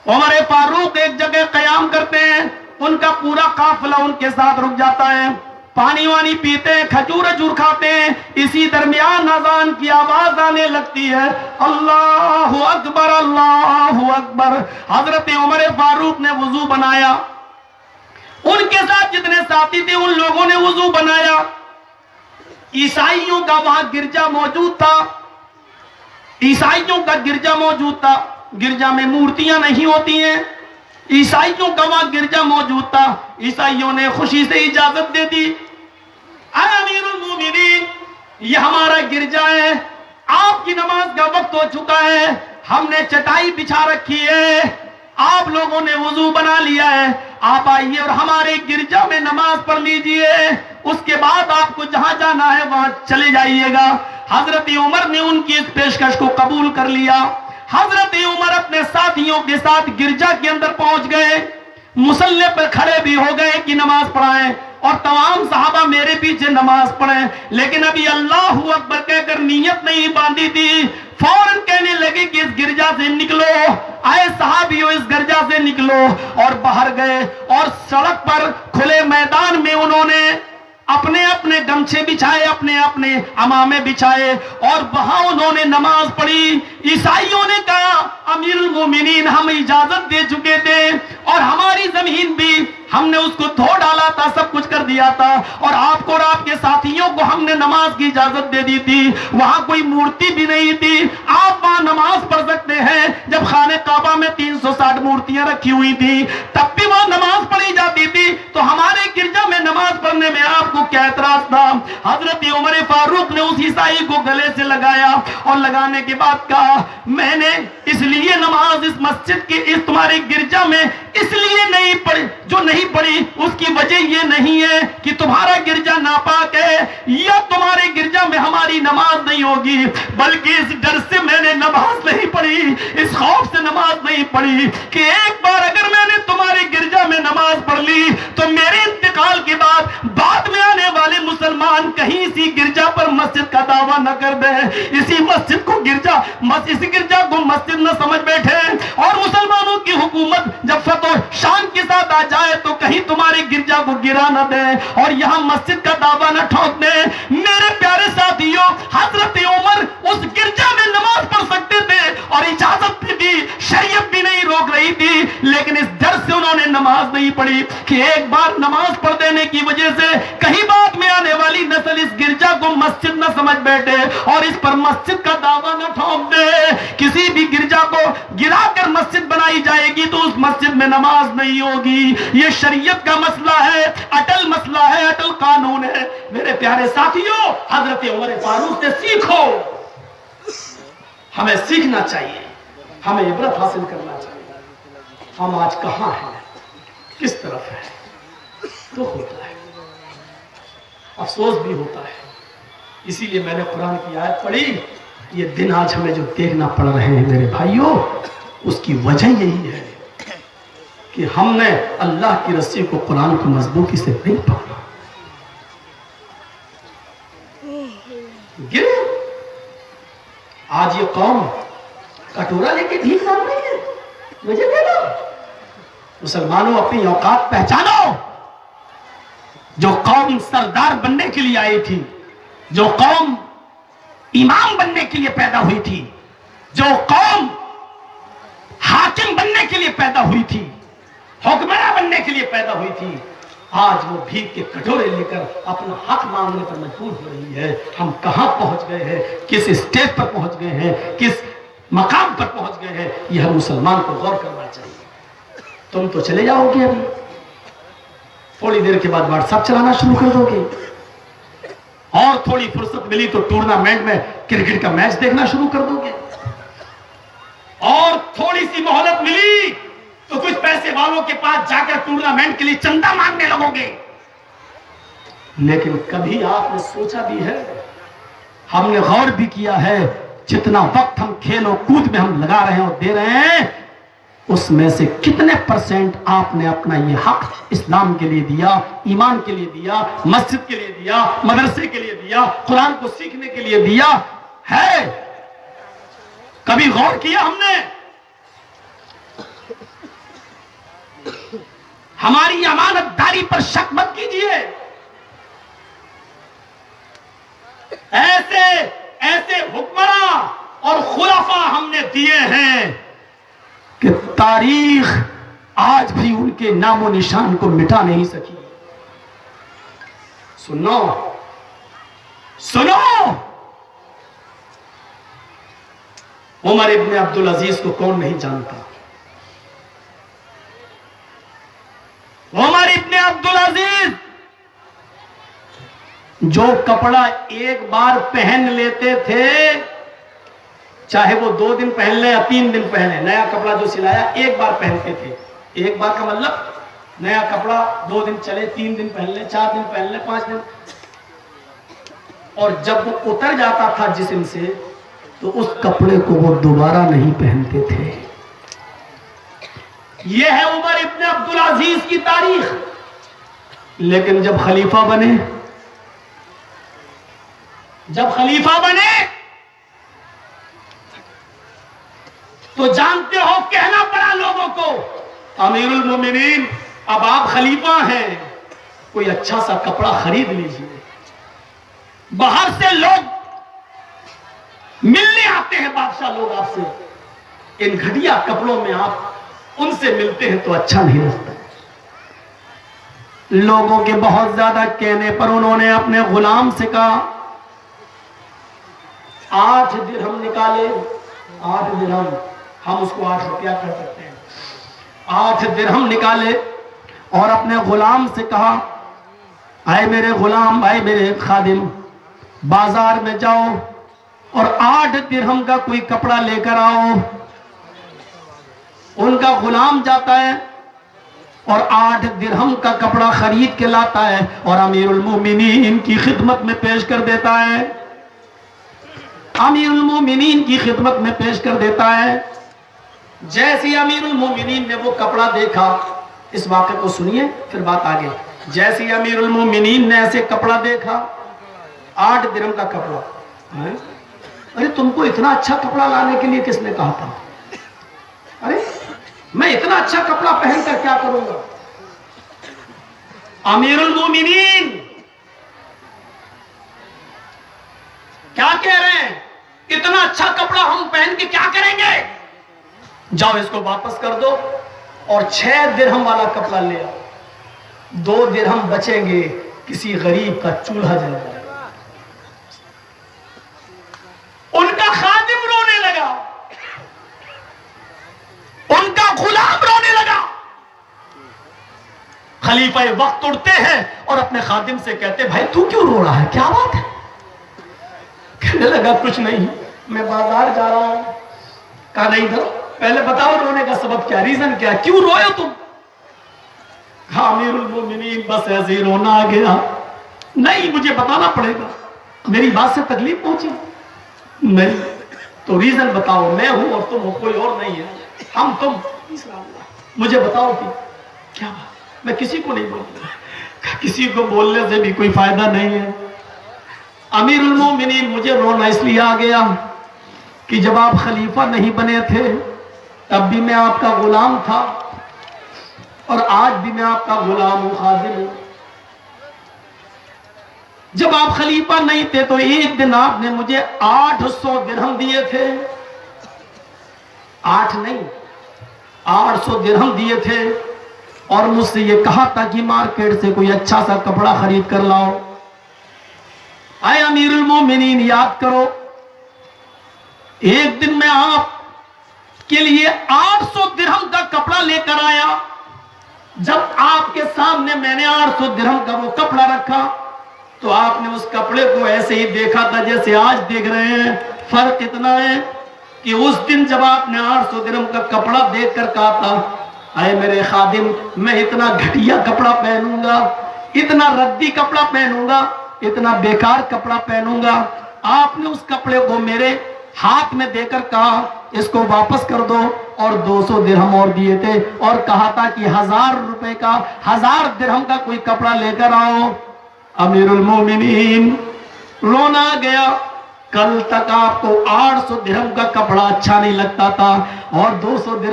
عمر فاروق ایک جگہ قیام کرتے ہیں، ان کا پورا قافلہ ان کے ساتھ رک جاتا ہے، پانی وانی پیتے ہیں، کھجور کھاتے ہیں، اسی درمیان اذان کی آواز آنے لگتی ہے، اللہ اکبر اللہ اکبر۔ حضرت عمر فاروق نے وضو بنایا، ان کے ساتھ جتنے ساتھی تھے ان لوگوں نے وضو بنایا۔ عیسائیوں کا وہاں گرجا موجود تھا، عیسائیوں کا گرجا موجود تھا، گرجا میں مورتیاں نہیں ہوتی ہیں، عیسائیوں کا وہاں گرجا موجود تھا۔ عیسائیوں نے خوشی سے اجازت دے دی، اے امیر المومنین یہ ہمارا گرجا ہے، آپ کی نماز کا وقت ہو چکا ہے، ہم نے چٹائی بچھا رکھی ہے، آپ لوگوں نے وضو بنا لیا ہے، آپ آئیے اور ہمارے گرجا میں نماز پڑھ لیجئے، اس کے بعد آپ کو جہاں جانا ہے وہاں چلے جائیے گا۔ حضرت عمر نے ان کی اس پیشکش کو قبول کر لیا۔ حضرت عمر اپنے ساتھیوں کے ساتھ گرجا کے اندر پہنچ گئے، مصلی پر کھڑے بھی ہو گئے کہ نماز پڑھائیں، اور تمام صحابہ میرے پیچھے نماز پڑھیں، لیکن ابھی اللہ اکبر کہہ کر نیت نہیں باندھی تھی، فوراً کہنے لگے کہ اس گرجا سے نکلو، آئے صحابیوں اس گرجا سے نکلو، اور باہر گئے، اور سڑک پر کھلے میدان میں انہوں نے اپنے اپنے گمچھے بچھائے، اپنے اپنے عمامے بچھائے، اور وہاں انہوں نے نماز پڑھی۔ عیسائیوں نے کہا امیر المومنین ہم اجازت دے چکے تھے، اور ہماری زمین بھی ہم نے اس کو دھو ڈالا تھا، سب کچھ کر دیا تھا، اور آپ کو اور آپ کے ساتھیوں کو ہم نے نماز کی اجازت دے دی تھی، وہاں کوئی مورتی بھی نہیں تھی، آپ وہاں نماز پڑھ سکتے ہیں۔ جب خانہ کعبہ میں 360 مورتیاں رکھی ہوئی تھی تب بھی وہاں نماز پڑھی جاتی تھی، تو ہمارے گرجا میں نماز پڑھنے میں آپ کو کیا اعتراض تھا؟ حضرت عمر فاروق نے اس عیسائی کو گلے سے لگایا، اور لگانے کے بعد کہا میں نے اس لیے نماز اس مسجد کی اس تمہارے گرجا میں اس لیے نہیں پڑھی، جو نہیں پڑھی اس کی وجہ یہ نہیں ہے کہ تمہارا گرجا ناپاک ہے یا تمہارے گرجا میں ہماری نماز نہیں ہوگی، بلکہ اس ڈر سے میں نے نماز نہیں پڑھی، اس خوف سے نماز نہیں پڑھی کہ ایک بار اگر میں نے تمہارے گرجا میں نماز پڑھ لی تو میرے انتقال کے بعد میں آنے والے مسلمان کہیں اسی گرجا پر مسجد کا دعویٰ نہ کر دیں، اسی مسجد کو گرجا کو مسجد نہ سمجھ بیٹھے، اور مسلمانوں کی حکومت جب فتح شان کے ساتھ آ جائے تو کہیں تمہارے گرجا کو گرا نہ دیں اور یہاں مسجد کا دعویٰ نہ ٹھوک دیں۔ میرے پیارے ساتھیوں، حضرت عمر اس گرجا میں نماز پڑھ سکتے تھے اور اجازت بھی دی، شریعت بھی نہیں روک رہی تھی، لیکن اس ڈر سے انہوں نے نماز نہیں پڑھی کہ ایک بار نماز پڑھ دینے کی وجہ سے کہیں بعد میں آنے والی نسل اس گرجا کو مسجد نہ سمجھ بیٹھے اور اس پر مسجد کا دعویٰ نہ ٹھوک دے۔ کسی بھی گرجا کو گرا کر مسجد بنائی جائے گی تو اس مسجد میں نماز نہیں ہوگی۔ یہ شریعت کا مسئلہ ہے، اٹل مسئلہ ہے، اٹل قانون ہے۔ میرے پیارے ساتھیوں، حضرت عمر فاروق سے سیکھو، ہمیں سیکھنا چاہیے، ہمیں عبرت حاصل کرنا چاہیے۔ ہم آج کہاں ہیں، کس طرف ہیں؟ دکھ ہوتا ہے، افسوس بھی ہوتا ہے۔ اسی لیے میں نے قرآن کی آیت پڑھی، یہ دن آج ہمیں جو دیکھنا پڑ رہے ہیں میرے بھائیوں، اس کی وجہ یہی ہے کہ ہم نے اللہ کی رسی کو، قرآن کو مضبوطی سے نہیں پکڑا۔ گرے آج یہ قوم کٹورا لے کے ڈھیل مار رہی ہے، مجھے دے دو۔ مسلمانوں اپنی اوقات پہچانو۔ جو قوم سردار بننے کے لیے آئی تھی، جو قوم امام بننے کے لیے پیدا ہوئی تھی، جو قوم حاکم بننے کے لیے پیدا ہوئی تھی، حکمراں بننے کے لیے پیدا ہوئی تھی، آج وہ بھیک کے کٹورے لے کر اپنا حق مانگنے پر مجبور ہو رہی ہے۔ ہم کہاں پہنچ گئے ہیں، کس اسٹیج پر پہنچ گئے ہیں، کس مقام پر پہنچ گئے ہیں، یہ ہر مسلمان کو غور کرنا چاہیے۔ تم تو چلے جاؤ گے، ابھی تھوڑی دیر کے بعد واٹس ایپ چلانا شروع کر دو گے، اور تھوڑی فرصت ملی تو ٹورنامنٹ میں کرکٹ کا میچ دیکھنا شروع کر دو گے، اور تھوڑی سی مہلت ملی تو کچھ پیسے والوں کے پاس جا کر ٹورنامنٹ کے لیے چندہ مانگنے لگو گے۔ لیکن کبھی آپ نے سوچا بھی ہے، ہم نے غور بھی کیا ہے، جتنا وقت ہم کھیل و کود میں ہم لگا رہے ہیں اور دے رہے ہیں، اس میں سے کتنے پرسنٹ آپ نے اپنا یہ حق اسلام کے لیے دیا، ایمان کے لیے دیا، مسجد کے لیے دیا، مدرسے کے لیے دیا، قرآن کو سیکھنے کے لیے دیا ہے؟ کبھی غور کیا ہم نے؟ ہماری امانت داری پر شک مت کیجئے. ایسے ایسے حکمراں اور خلفاء ہم نے دیے ہیں کہ تاریخ آج بھی ان کے نام و نشان کو مٹا نہیں سکی. سنو سنو، عمر ابن عبدالعزیز کو کون نہیں جانتا؟ عمر ابن عبدالعزیز جو کپڑا ایک بار پہن لیتے تھے، چاہے وہ 2 دن پہن لے یا 3 دن پہن لے، نیا کپڑا جو سلایا ایک بار پہنتے تھے. ایک بار کا مطلب نیا کپڑا 2 دن چلے، 3 دن پہن لے، 4 دن پہن لے، 5 دن. اور جب وہ اتر جاتا تھا جسم سے تو اس کپڑے کو وہ دوبارہ نہیں پہنتے تھے. یہ ہے عمر ابن عبدالعزیز کی تاریخ. لیکن جب خلیفہ بنے تو جانتے ہو کہنا پڑا لوگوں کو، امیر المومنین اب آپ خلیفہ ہیں، کوئی اچھا سا کپڑا خرید لیجئے. باہر سے لوگ ملنے آتے ہیں، بادشاہ لوگ آپ سے، ان گھٹیا کپڑوں میں آپ ان سے ملتے ہیں تو اچھا نہیں لگتا. لوگوں کے بہت زیادہ کہنے پر انہوں نے اپنے غلام سے کہا 8 درہم نکالے. 8 درہم، ہم اس کو 8 روپیہ کر سکتے ہیں. 8 درہم نکالے اور اپنے غلام سے کہا اے میرے غلام، اے میرے خادم، بازار میں جاؤ اور 8 درہم کا کوئی کپڑا لے کر آؤ. ان کا غلام جاتا ہے اور 8 درہم کا کپڑا خرید کے لاتا ہے اور امیر المومنین کی خدمت میں پیش کر دیتا ہے. امیر المومنین کی خدمت میں پیش کر دیتا ہے. جیسے امیر المومنین نے وہ کپڑا دیکھا، اس واقعے کو سنیے پھر بات آگے. جیسے امیر المومنین نے ایسے کپڑا دیکھا، 8 درہم کا کپڑا، ارے تم کو اتنا اچھا کپڑا لانے کے لیے کس نے کہا تھا؟ ارے میں اتنا اچھا کپڑا پہن کر کیا کروں گا؟ امیر المومنین کیا کہہ رہے ہیں؟ اتنا اچھا کپڑا ہم پہن کے کیا کریں گے؟ جاؤ اس کو واپس کر دو اور 6 درہم والا کپڑا لے آؤ. 2 درہم بچیں گے، کسی غریب کا چولہا جل جائے گا. ان کا خادم رونے لگا، ان کا غلام رونے لگا. خلیفہ وقت اٹھتے ہیں اور اپنے خادم سے کہتے بھائی تو کیوں رو رہا ہے، کیا بات ہے؟ کہنے لگا کچھ نہیں، میں بازار جا رہا ہوں. کہا نہیں تھا، پہلے بتاؤ رونے کا سبب کیا، ریزن کیا، کیوں روئے ہو تم؟ کہا امیر المومنین بس ایسے ہی رونا آ گیا. نہیں مجھے بتانا پڑے گا، میری بات سے تکلیف پہنچی. نہیں تو ریزن بتاؤ، میں ہوں اور تم ہو، کوئی اور نہیں ہے، ہم تم مجھے بتاؤ کہ کیا بات. میں کسی کو نہیں بولوں، کسی کو بولنے سے بھی کوئی فائدہ نہیں ہے. امیر المومنین مجھے رونا اس لیے آ گیا کہ جب آپ خلیفہ نہیں بنے تھے تب بھی میں آپ کا غلام تھا اور آج بھی میں آپ کا غلام ہوں، خادم ہوں. جب آپ خلیفہ نہیں تھے تو ایک دن آپ نے مجھے 800 درہم دیے تھے. 8 نہیں 800 درہم دیے تھے اور مجھ سے یہ کہا تھا کہ مارکیٹ سے کوئی اچھا سا کپڑا خرید کر لاؤ. اے امیر المومنین یاد کرو، ایک دن میں آپ کے لیے 800 درہم کا کپڑا لے کر آیا. جب آپ کے سامنے میں نے 800 درہم کا وہ کپڑا رکھا تو آپ نے اس کپڑے کو ایسے ہی دیکھا تھا جیسے آج دیکھ رہے ہیں. فرق اتنا ہے کہ اس دن جب آپ نے 800 درہم کا کپڑا دیکھ کر کہا تھا اے میرے خادم میں اتنا گھٹیا کپڑا پہنوں گا، اتنا ردی کپڑا پہنوں گا، اتنا بیکار کپڑا پہنوں گا. آپ نے اس کپڑے کو میرے ہاتھ میں دے کر کہا اس کو واپس کر دو اور 200 درہم اور دیے تھے اور کہا تھا کہ 1000 روپے کا 1000 درہم کا کوئی کپڑا لے کر آؤ. امیر المومنین رونا گیا. کل تک آپ کو 800 درہم کا کپڑا اچھا نہیں لگتا تھا اور 200 درہم